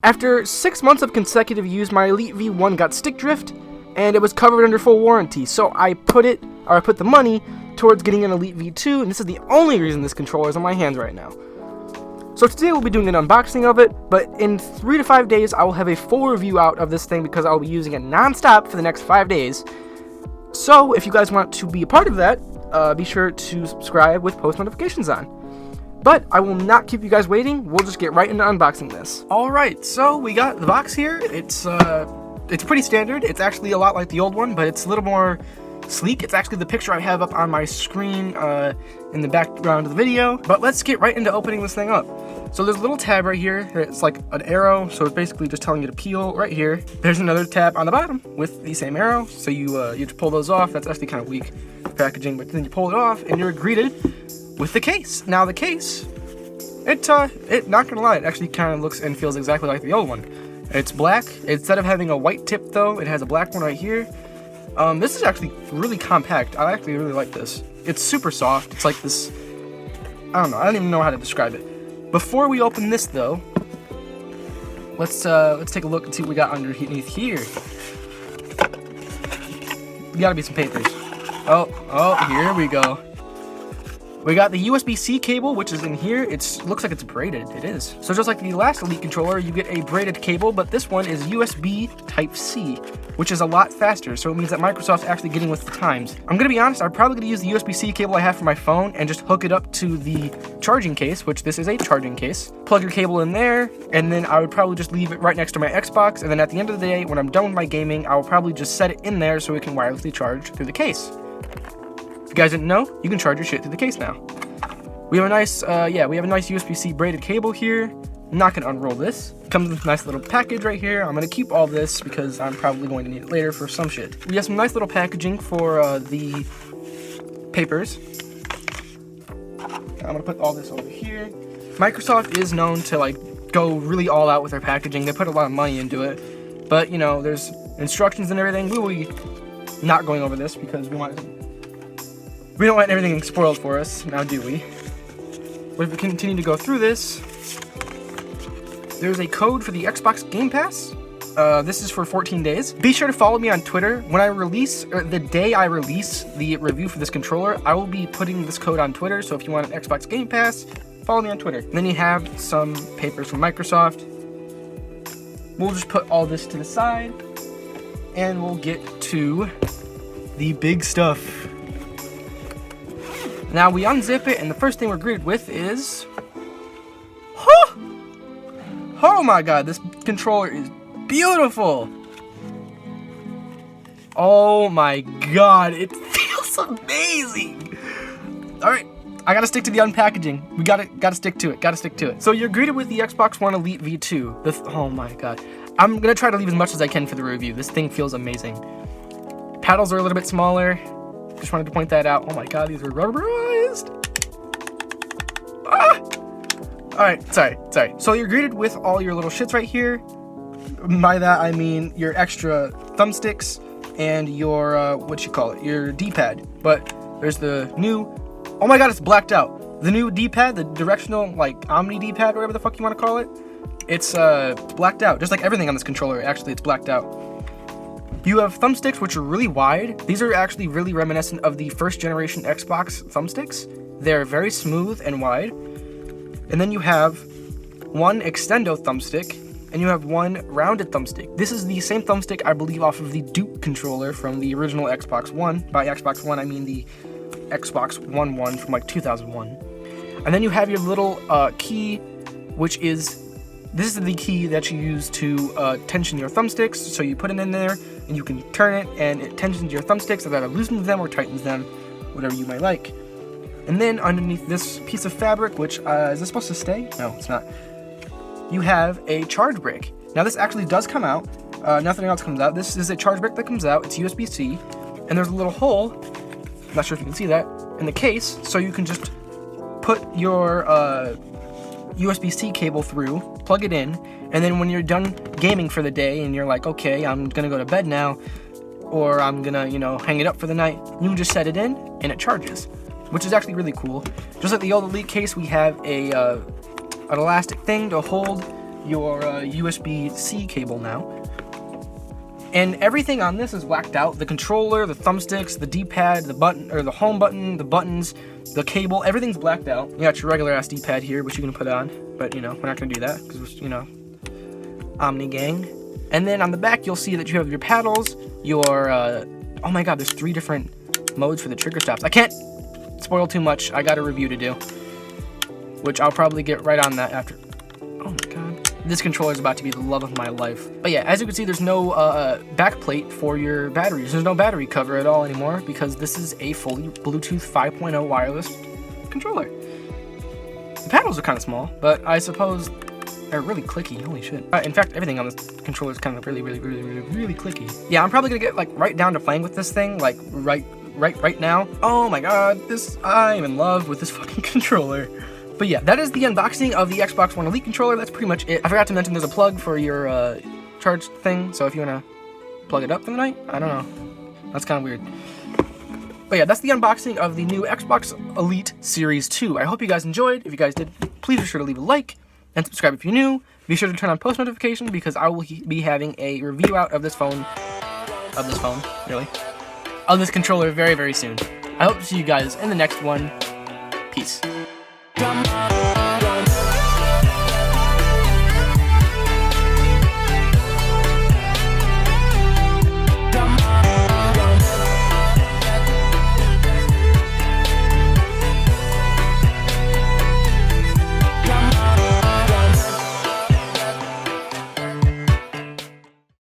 After 6 months of consecutive use, my Elite V1 got stick drift, and it was covered under full warranty, so I put the money towards getting an Elite V2, and this is the only reason this controller is on my hands right now. So today we'll be doing an unboxing of it, but in 3 to 5 days I will have a full review out of this thing because I'll be using it non-stop for the next 5 days. So if you guys want to be a part of that, be sure to subscribe with post notifications on. But I will not keep you guys waiting. We'll just get right into unboxing this. Alright, so we got the box here. It's pretty standard. It's actually a lot like the old one, but it's a little more sleek. It's actually the picture I have up on my screen in the background of the video. But let's get right into opening this thing up. So there's a little tab right here. It's like an arrow, so it's basically just telling you to peel right here. There's another tab on the bottom with the same arrow. So you have to pull those off. That's actually kind of weak packaging, but then you pull it off and you're greeted with the case. Now the case, not gonna lie, it actually kind of looks and feels exactly like the old one. It's black. Instead of having a white tip though, it has a black one right here. This is actually really compact. I actually really like this. It's super soft. It's like this, I don't know, I don't even know how to describe it. Before we open this though, let's take a look and see what we got underneath here. Gotta be some papers. Oh, here we go. We got the Usbc cable, which is in here. Looks like it's braided. It is. So just like the last Elite controller, you get a braided cable, but this one is USB Type-C, which is a lot faster. So it means that Microsoft's actually getting with the times. I'm gonna be honest, I'm probably gonna use the USB-C cable I have for my phone and just hook it up to the charging case, which this is a charging case. Plug your cable in there, and then I would probably just leave it right next to my Xbox. And then at the end of the day, when I'm done with my gaming, I will probably just set it in there so it can wirelessly charge through the case. If you guys didn't know, you can charge your shit through the case now. We have a nice, USB-C braided cable here. I'm not gonna unroll this. Comes with a nice little package right here. I'm gonna keep all this because I'm probably going to need it later for some shit. We have some nice little packaging for the papers. I'm gonna put all this over here. Microsoft is known to like go really all out with their packaging. They put a lot of money into it, but you know, there's instructions and everything. We will be not going over this because we don't want everything spoiled for us, now do we? But if we continue to go through this, there's a code for the Xbox Game Pass. This is for 14 days. Be sure to follow me on Twitter. When I release, or the day I release the review for this controller, I will be putting this code on Twitter, so if you want an Xbox Game Pass, follow me on Twitter. And then you have some papers from Microsoft. We'll just put all this to the side, and we'll get to the big stuff. Now we unzip it, and the first thing we're greeted with is, oh my god, this controller is beautiful. Oh my god, it feels amazing. All right, I gotta stick to the unpackaging. We gotta stick to it. So you're greeted with the Xbox One Elite V2. Oh my god, I'm gonna try to leave as much as I can for the review. This thing feels amazing. Paddles are a little bit smaller. Just wanted to point that out. Oh my god, these are rubberized. Alright, sorry. So you're greeted with all your little shits right here. By that I mean your extra thumbsticks and your, your D-pad. But there's the new, oh my god, it's blacked out. The new D-pad, the directional, like, Omni D-pad, whatever the fuck you want to call it. It's blacked out. Just like everything on this controller, actually, it's blacked out. You have thumbsticks, which are really wide. These are actually really reminiscent of the first generation Xbox thumbsticks. They're very smooth and wide. And then you have one extendo thumbstick, and you have one rounded thumbstick. This is the same thumbstick, I believe, off of the Duke controller from the original Xbox One. By Xbox One, I mean the Xbox One from like 2001. And then you have your little key, which is, this is the key that you use to tension your thumbsticks. So you put it in there, and you can turn it, and it tensions your thumbsticks. It either loosens them or tightens them, whatever you might like. And then underneath this piece of fabric, which is this supposed to stay? No, it's not. You have a charge brick. Now this actually does come out. Nothing else comes out. This is a charge brick that comes out. It's USB-C, and there's a little hole. I'm not sure if you can see that in the case, so you can just put your USB-C cable through, plug it in, and then when you're done gaming for the day and you're like, okay, I'm gonna go to bed now, or I'm gonna, hang it up for the night, you can just set it in and it charges, which is actually really cool. Just like the old Elite case, we have an elastic thing to hold your USB-C cable now. And everything on this is whacked out. The controller, the thumbsticks, the D-pad, the button, or the home button, the buttons, the cable, everything's blacked out. You got your regular ass D-pad here, which you can put on, but you know, we're not gonna do that, because you know, Omni gang. And then on the back, you'll see that you have your paddles, your, oh my god, there's 3 different modes for the trigger stops. I can't spoil too much, I got a review to do, which I'll probably get right on that after. Oh my god. This controller is about to be the love of my life. But yeah, as you can see, there's no back plate for your batteries. There's no battery cover at all anymore because this is a fully Bluetooth 5.0 wireless controller. The paddles are kind of small, but I suppose they're really clicky. Holy shit. In fact, everything on this controller is kind of really clicky. Yeah, I'm probably gonna get like right down to playing with this thing, like right now. Oh my god, I am in love with this fucking controller. But yeah, that is the unboxing of the Xbox One Elite controller. That's pretty much it. I forgot to mention there's a plug for your charge thing, so if you want to plug it up for the night, I don't know. That's kind of weird. But yeah, that's the unboxing of the new Xbox Elite Series 2. I hope you guys enjoyed. If you guys did, please be sure to leave a like and subscribe if you're new. Be sure to turn on post notifications because I will be having a review out of this controller very soon. I hope to see you guys in the next one. Peace.